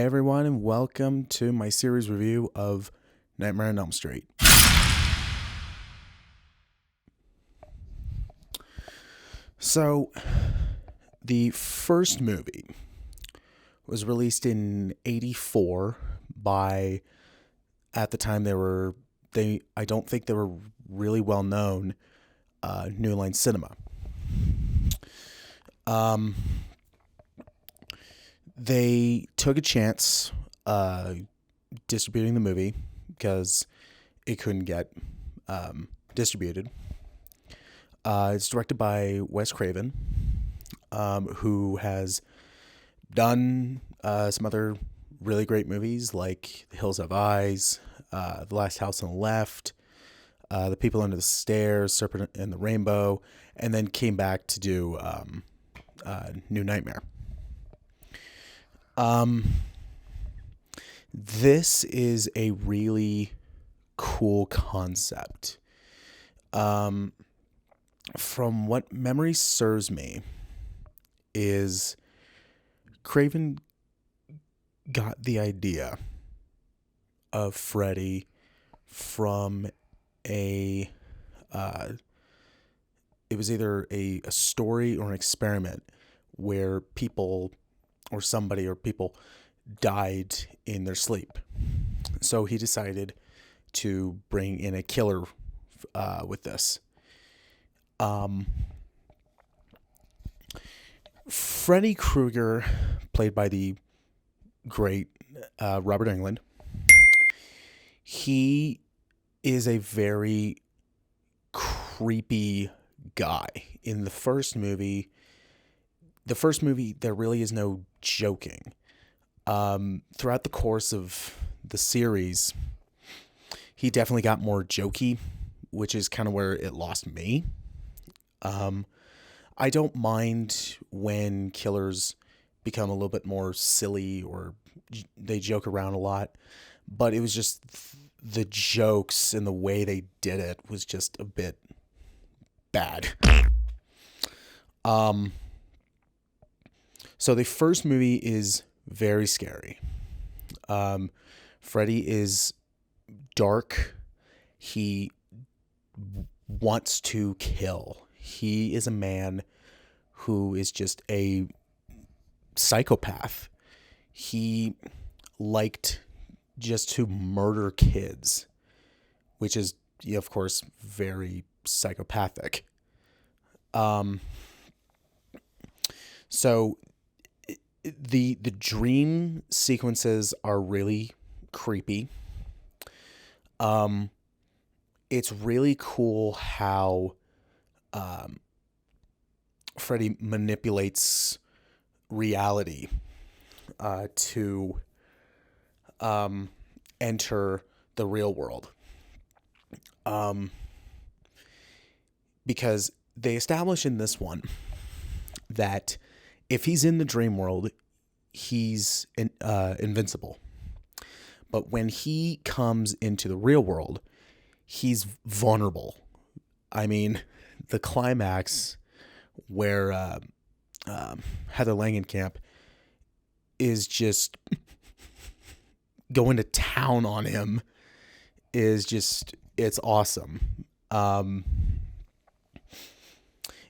everyone, and welcome to my series review of Nightmare on Elm Street. So, the first movie was released in '84 by, at the time I don't think they were really well known, New Line Cinema. They took a chance distributing the movie because it couldn't get distributed. It's directed by Wes Craven, who has done some other really great movies like The Hills Have Eyes, The Last House on the Left, The People Under the Stairs, Serpent and the Rainbow, and then came back to do New Nightmare. This is a really cool concept. From what memory serves me, is Craven got the idea of Freddy from it was either a story or an experiment where people died in their sleep. So he decided to bring in a killer with this. Freddy Krueger, played by the great Robert Englund, he is a very creepy guy. In the first movie, there really is no joking. Throughout the course of the series, he definitely got more jokey, which is kind of where it lost me. I don't mind when killers become a little bit more silly or they joke around a lot, but it was just the jokes and the way they did it was just a bit bad. So the first movie is very scary. Freddy is dark. He wants to kill. He is a man who is just a psychopath. He liked just to murder kids, which is, of course, very psychopathic. So the dream sequences are really creepy. It's really cool how Freddy manipulates reality to enter the real world. Because they establish in this one that if he's in the dream world, he's invincible. But when he comes into the real world, he's vulnerable. I mean, the climax where Heather Langenkamp is just going to town on him is just, it's awesome.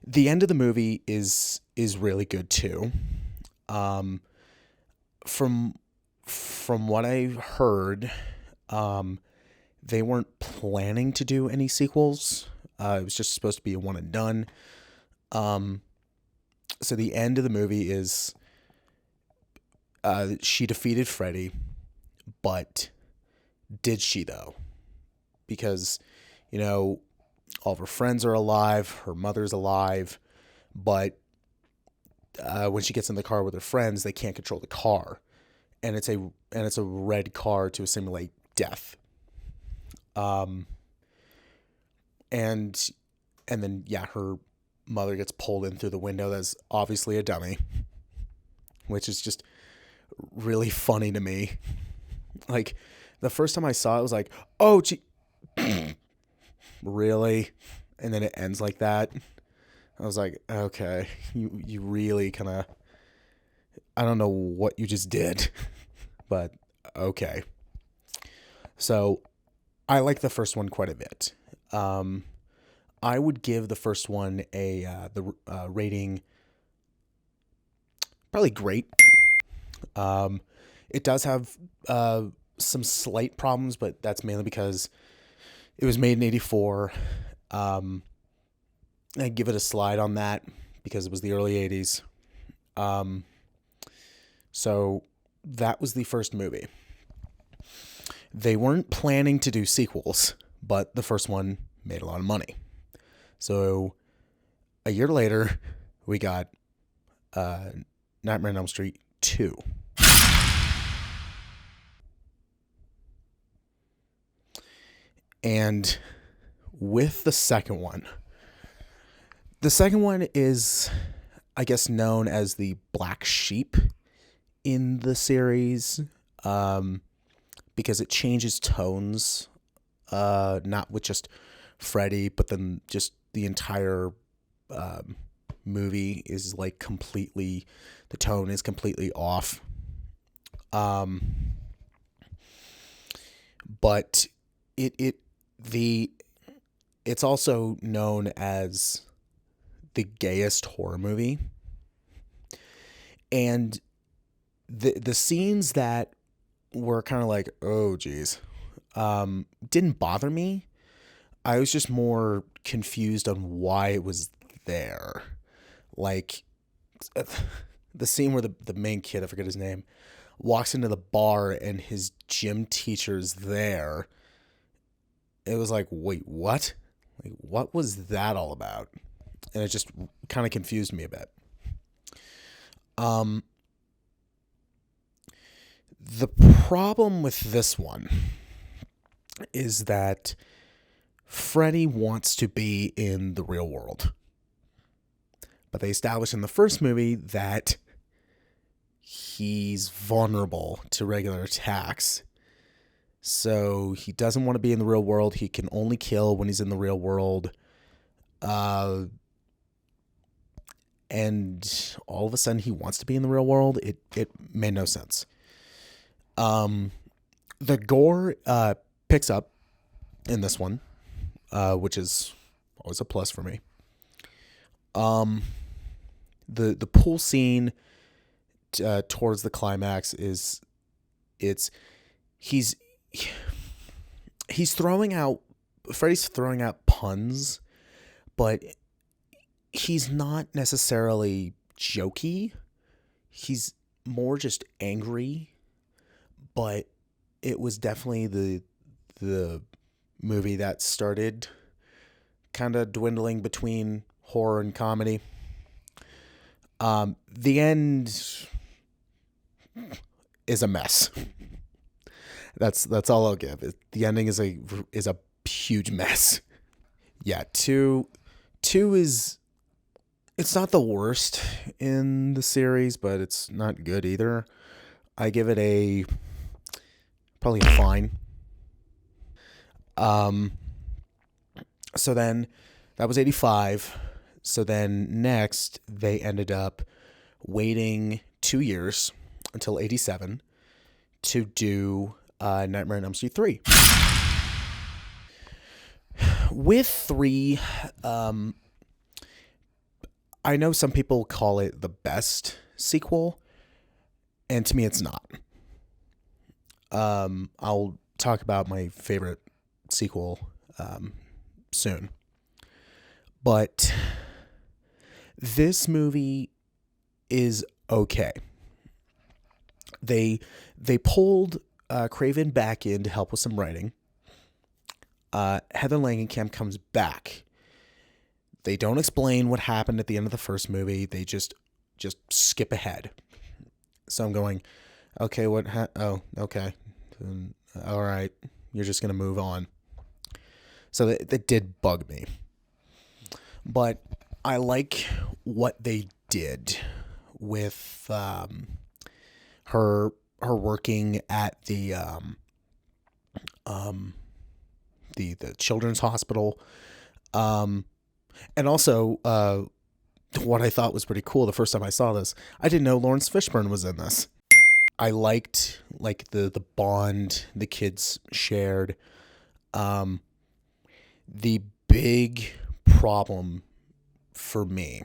The end of the movie is really good too. From what I've heard, they weren't planning to do any sequels. It was just supposed to be a one and done. So the end of the movie is she defeated Freddy, but did she though? Because, all of her friends are alive, her mother's alive, but when she gets in the car with her friends, they can't control the car, and it's a red car to simulate death. And then her mother gets pulled in through the window. That's obviously a dummy, which is just really funny to me. Like, the first time I saw it, I was like, oh, gee, really? And then it ends like that. I was like, okay, you really kind of, I don't know what you just did, but okay. So I like the first one quite a bit. I would give the first one the rating probably great. It does have some slight problems, but that's mainly because it was made in 84. I give it a slide on that because it was the early 80s. So that was the first movie. They weren't planning to do sequels, but the first one made a lot of money. So a year later, we got Nightmare on Elm Street 2. And with the second one is, I guess, known as the black sheep in the series, because it changes tones, not with just Freddy, but then just the entire movie is like completely, the tone is completely off. But it's also known as the gayest horror movie. And the scenes that were kind of like, oh geez, didn't bother me. I was just more confused on why it was there. Like the scene where the main kid, I forget his name, walks into the bar and his gym teacher's there. It was like, wait, what? Like, what was that all about? And it just kind of confused me a bit. The problem with this one is that Freddy wants to be in the real world. But they established in the first movie that he's vulnerable to regular attacks. So he doesn't want to be in the real world. He can only kill when he's in the real world. And all of a sudden he wants to be in the real world. It made no sense. The gore picks up in this one, which is always a plus for me. The pool scene towards the climax is he's throwing out, Freddy's throwing out puns, but he's not necessarily jokey. He's more just angry. But it was definitely the movie that started kind of dwindling between horror and comedy. The end is a mess. That's all I'll give. The ending is a huge mess. Yeah, two is, it's not the worst in the series, but it's not good either. I give it a probably fine. So then that was 85. So then next they ended up waiting 2 years until 87 to do Nightmare on Elm Street 3. With 3, I know some people call it the best sequel, and to me it's not. I'll talk about my favorite sequel soon. But this movie is okay. They pulled Craven back in to help with some writing. Heather Langenkamp comes back. They don't explain what happened at the end of the first movie. They just skip ahead. So I'm going, okay, oh, okay. All right. You're just going to move on. So that did bug me. But I like what they did with her working at the children's hospital. And also, what I thought was pretty cool the first time I saw this, I didn't know Lawrence Fishburne was in this. I liked like the bond the kids shared. The big problem for me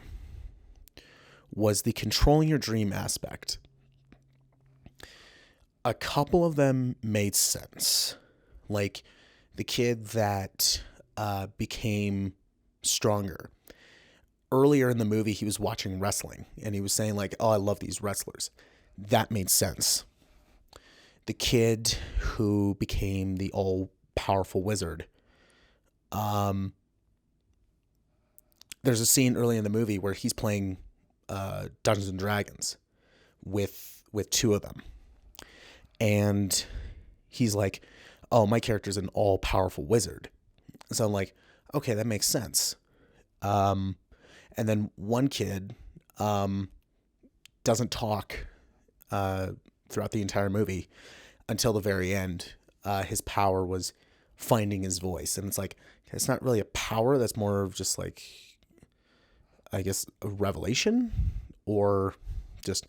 was the controlling your dream aspect. A couple of them made sense. Like the kid that became stronger. Earlier in the movie, he was watching wrestling and he was saying like, oh, I love these wrestlers. That made sense. The kid who became the all-powerful wizard. There's a scene early in the movie where he's playing Dungeons and Dragons with two of them. And he's like, oh, my character's an all-powerful wizard. So I'm like, okay, that makes sense. And then one kid doesn't talk throughout the entire movie until the very end. His power was finding his voice. And it's like, it's not really a power. That's more of just like, I guess, a revelation, or just,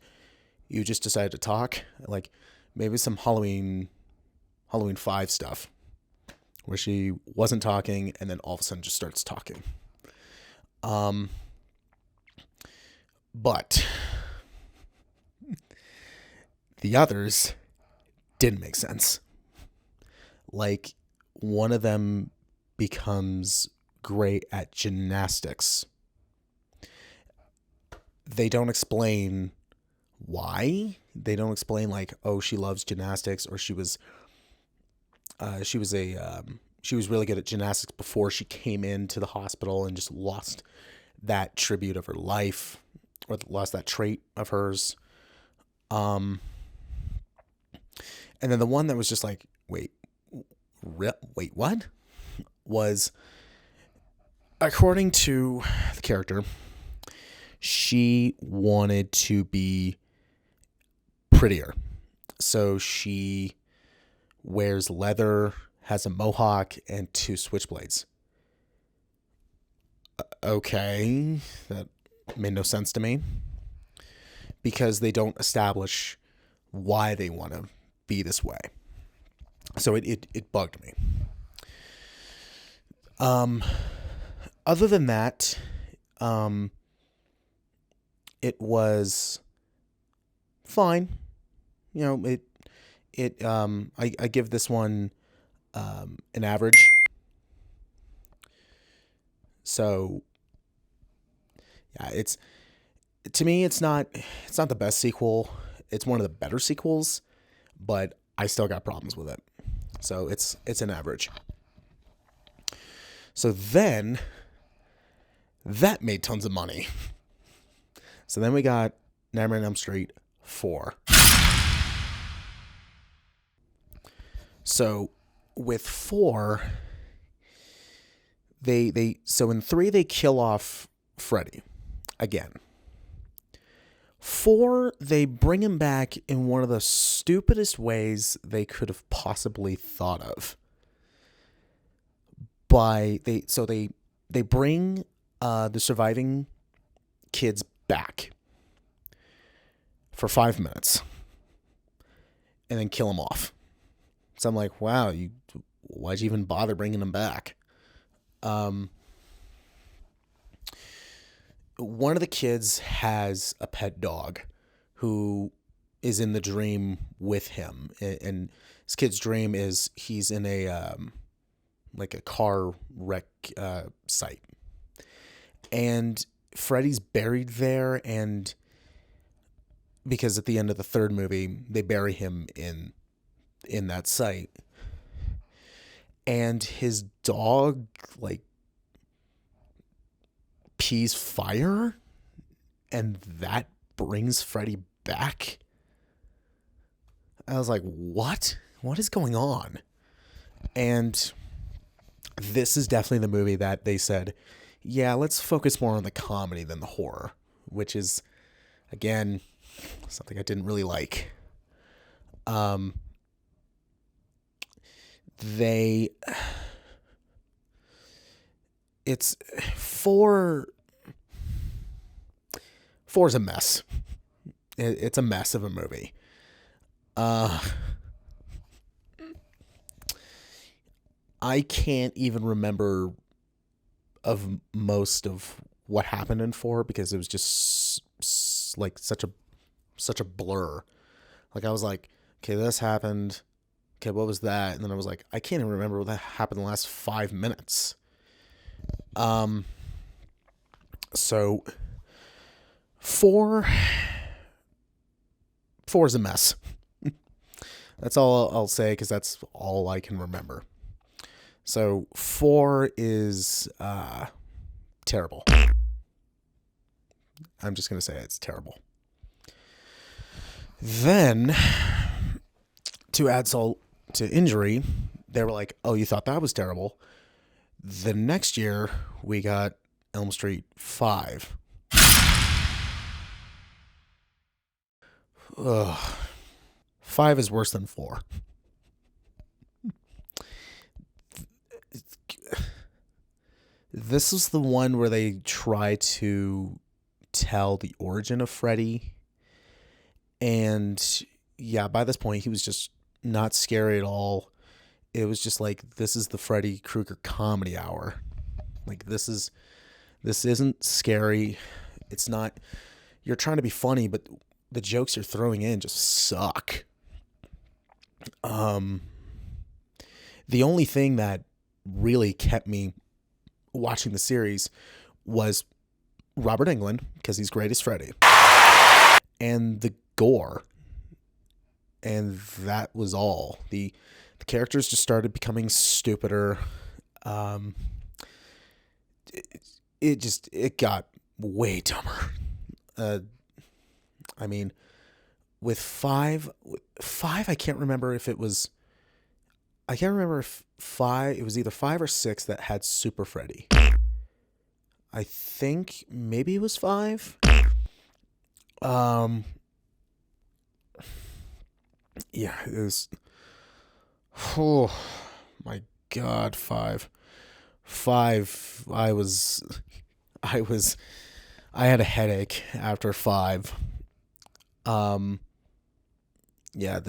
you just decided to talk. Like maybe some Halloween 5 stuff where she wasn't talking and then all of a sudden just starts talking. But the others didn't make sense. Like one of them becomes great at gymnastics. They don't explain why. They don't explain like, oh, she loves gymnastics, or she was really good at gymnastics before she came into the hospital and just lost that tribute of her life, or lost that trait of hers. And then the one that was just like, wait, what? Was, according to the character, she wanted to be prettier. So she wears leather, has a mohawk, and 2 switchblades. Okay, that made no sense to me. Because they don't establish why they want to be this way. So it bugged me. Other than that, it was fine. You know, I give this one an average. So yeah, to me it's not the best sequel. It's one of the better sequels, but I still got problems with it. So it's an average. So then that made tons of money. So then we got Nightmare on Elm Street 4. So with 4, so in 3 they kill off Freddy again. 4, they bring him back in one of the stupidest ways they could have possibly thought of. They bring the surviving kids back for 5 minutes and then kill them off. So I'm like, wow, why'd you even bother bringing them back? One of the kids has a pet dog who is in the dream with him, and this kid's dream is he's in a like a car wreck site, and Freddy's buried there, and because at the end of the 3rd movie they bury him in that site, and his dog like pees fire, and that brings Freddy back. I was like, what is going on? And this is definitely the movie that they said, yeah, let's focus more on the comedy than the horror, which is, again, something I didn't really like. It's 4 is a mess. It's a mess of a movie. Uh, I can't even remember of most of what happened in 4 because it was just like such a blur. Like I was like, okay, this happened. Okay, what was that? And then I was like, I can't even remember what that happened in the last 5 minutes. So 4 is a mess. That's all I'll say because that's all I can remember. So 4 is terrible. I'm just going to say it's terrible. Then, to add salt to injury, they were like, oh, you thought that was terrible? The next year, we got Elm Street 5. Ugh. 5 is worse than 4. This is the one where they try to tell the origin of Freddy. And yeah, by this point, he was just not scary at all. It was just like, this is the Freddy Krueger comedy hour. Like, this isn't scary. It's not, you're trying to be funny, but the jokes you're throwing in just suck. The only thing that really kept me watching the series was Robert Englund, because he's great as Freddy, and the gore, and that was all. The characters just started becoming stupider. It got way dumber. I mean, with 5, I can't remember if it was. I can't remember if 5. It was either 5 or 6 that had Super Freddy. I think maybe it was 5. Yeah, it was. Oh my God, 5. 5. I had a headache after 5. Yeah,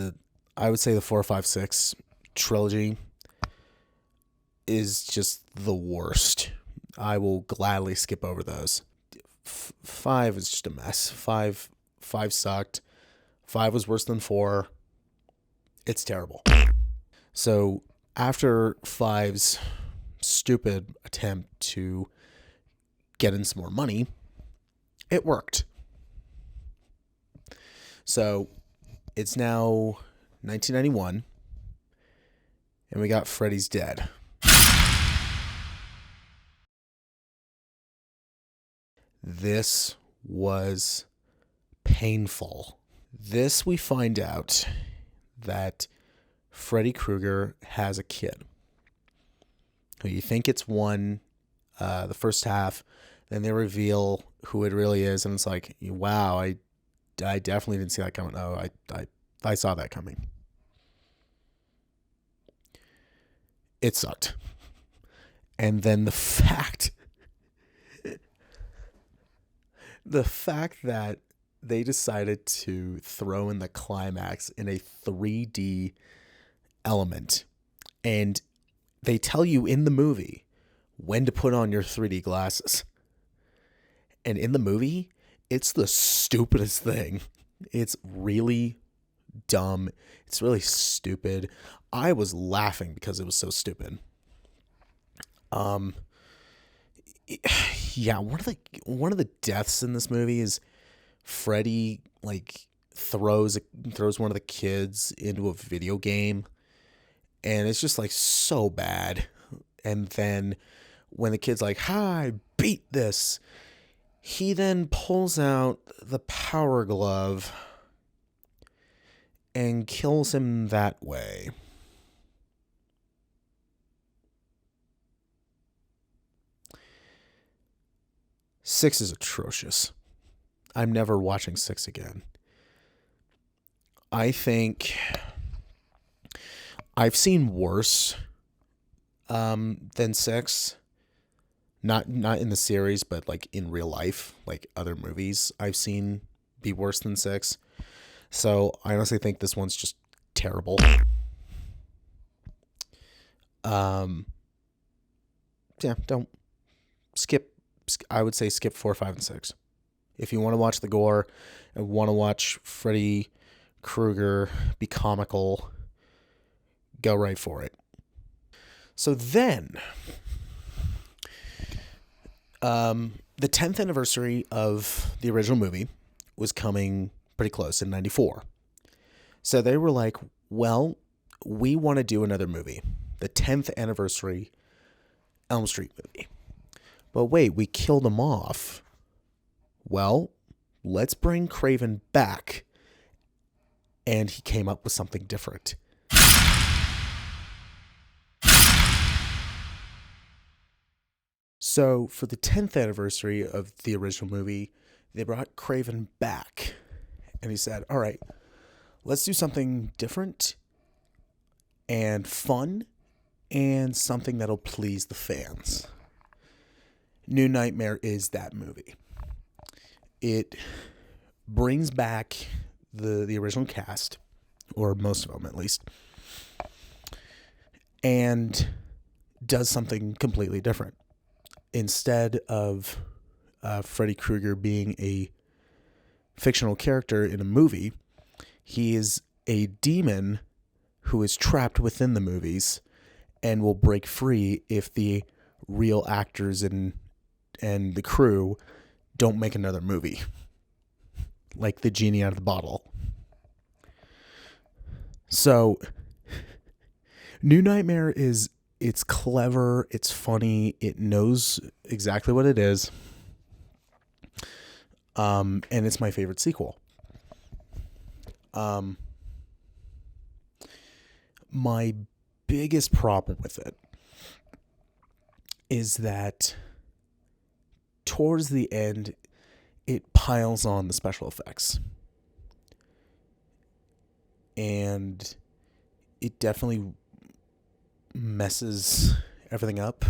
I would say the 4, 5, 6 trilogy is just the worst. I will gladly skip over those. 5 is just a mess. 5 sucked. 5 was worse than 4. It's terrible. So after 5's stupid attempt to get in some more money, it worked. So it's now 1991, and we got Freddy's Dead. This was painful. This, we find out that Freddy Krueger has a kid. You think it's one, the first half, then they reveal who it really is, and it's like, wow, I definitely didn't see that coming. Oh, I saw that coming. It sucked. And then the fact that they decided to throw in the climax in a 3D element, and they tell you in the movie when to put on your 3D glasses. And in the movie, it's the stupidest thing. It's really dumb. It's really stupid. I was laughing because it was so stupid. Yeah, one of the deaths in this movie is Freddy like throws one of the kids into a video game, and it's just like so bad. And then when the kid's like, "Hi, beat this," he then pulls out the power glove and kills him that way. Six is atrocious. I'm never watching 6 again. I think I've seen worse than 6. Not in the series, but like in real life, like other movies I've seen be worse than 6. So I honestly think this one's just terrible. Yeah, don't skip. I would say skip 4, 5, and 6. If you want to watch the gore and want to watch Freddy Krueger be comical, go right for it. So then, the 10th anniversary of the original movie was coming pretty close in 94. So they were like, well, we want to do another movie. The 10th anniversary Elm Street movie. But wait, we killed him off. Well, let's bring Craven back. And he came up with something different. So for the 10th anniversary of the original movie, they brought Craven back. And he said, all right, let's do something different and fun and something that'll please the fans. New Nightmare is that movie. It brings back the original cast, or most of them at least, and does something completely different. Instead of Freddy Krueger being a fictional character in a movie, he is a demon who is trapped within the movies and will break free if the real actors and the crew don't make another movie. Like the genie out of the bottle. So, New Nightmare it's clever, it's funny, it knows exactly what it is. And it's my favorite sequel. My biggest problem with it is that towards the end, it piles on the special effects. And it definitely messes everything up.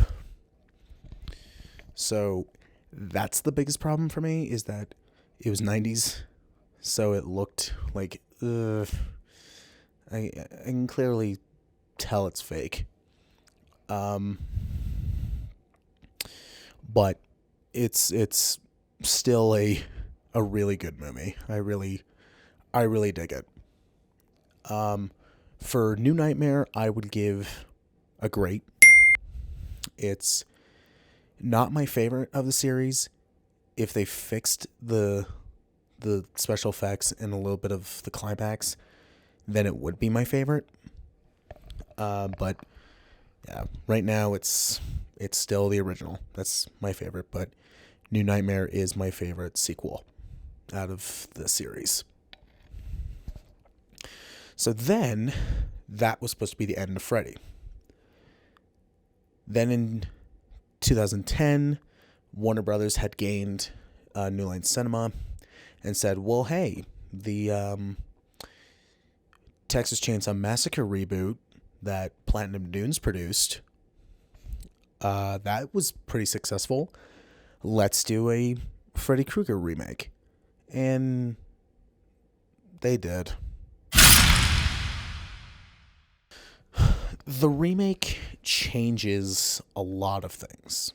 So that's the biggest problem for me, is that it was 90s, so it looked like I can clearly tell it's fake. But it's still a really good movie. I really dig it. For New Nightmare, I would give a great. It's not my favorite of the series. If they fixed the special effects and a little bit of the climax, then it would be my favorite. But yeah, right now it's still the original. That's my favorite, but New Nightmare is my favorite sequel out of the series. So then, that was supposed to be the end of Freddy. Then in 2010, Warner Brothers had gained New Line Cinema and said, well, hey, the Texas Chainsaw Massacre reboot that Platinum Dunes produced, that was pretty successful. Let's do a Freddy Krueger remake. And they did. The remake changes a lot of things.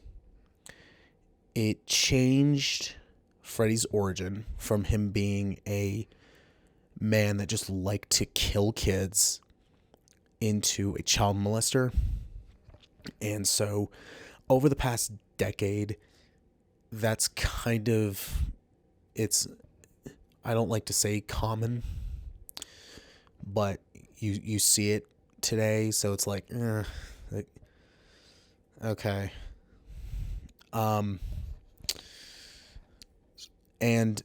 It changed Freddy's origin from him being a man that just liked to kill kids into a child molester. And so over the past decade, that's kind of, I don't like to say common, but you see it today, so it's like okay. And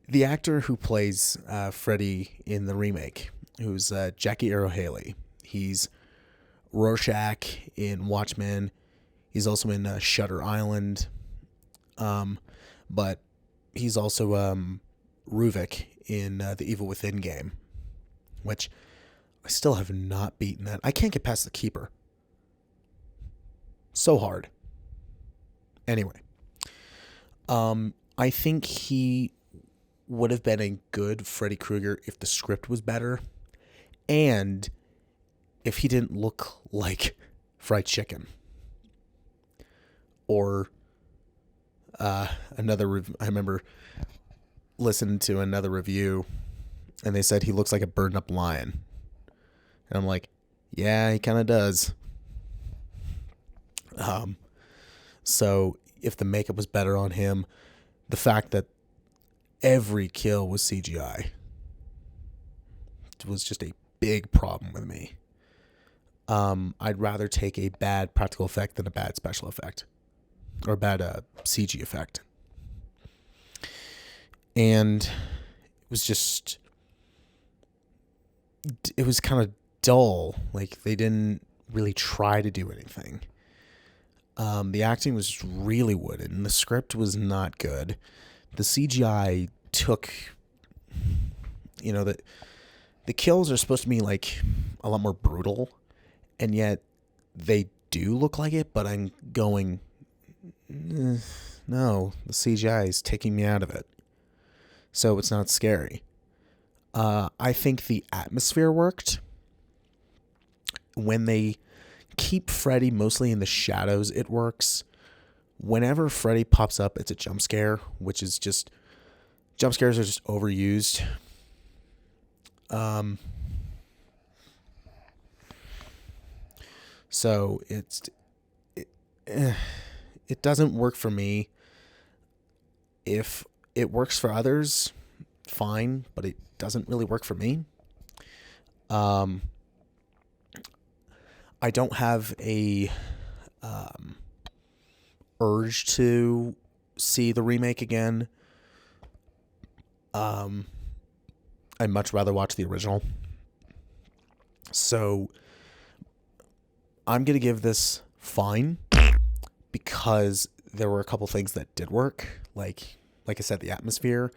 the actor who plays Freddy in the remake, who's Jackie Earle Haley, he's Rorschach in Watchmen. He's also in Shutter Island. But he's also Ruvik in The Evil Within game, which I still have not beaten that. I can't get past the Keeper. So hard. Anyway. I think he would have been a good Freddy Krueger if the script was better and if he didn't look like fried chicken. Or I remember listening to another review and they said he looks like a burned up lion. And I'm like, yeah, he kind of does. So if the makeup was better on him, the fact that every kill was CGI was just a big problem with me. I'd rather take a bad practical effect than a bad special effect or a bad CG effect. And it was kind of dull. Like, they didn't really try to do anything. The acting was really wooden. The script was not good. The CGI took, the kills are supposed to be like a lot more brutal, and yet they do look like it, but I'm going, no, the CGI is taking me out of it. So it's not scary. I think the atmosphere worked. When they keep Freddy mostly in the shadows, it works. Whenever Freddy pops up, it's a jump scare, which is just, jump scares are just overused. So it doesn't work for me. If it works for others, fine, but it doesn't really work for me. I don't have a urge to see the remake again. I'd much rather watch the original. So I'm going to give this fine because there were a couple things that did work. Like I said, the atmosphere.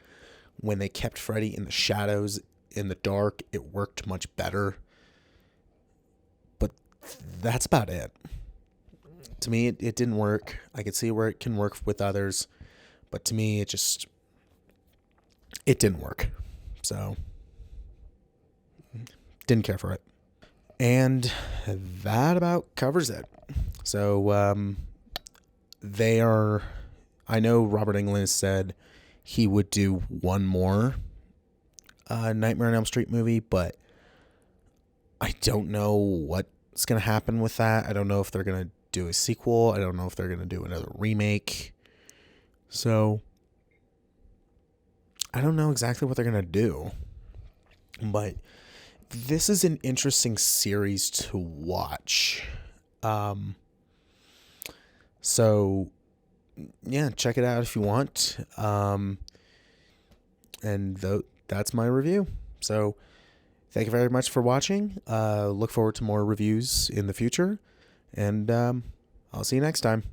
When they kept Freddy in the shadows, in the dark, it worked much better. But that's about it. To me, it didn't work. I could see where it can work with others. But to me, it didn't work. So, didn't care for it. And that about covers it. So, I know Robert Englund said he would do one more Nightmare on Elm Street movie, but I don't know what's going to happen with that. I don't know if they're going to do a sequel. I don't know if they're going to do another remake. So, I don't know exactly what they're going to do. But this is an interesting series to watch. So, yeah, check it out if you want. That's my review. So, thank you very much for watching. Look forward to more reviews in the future. And I'll see you next time.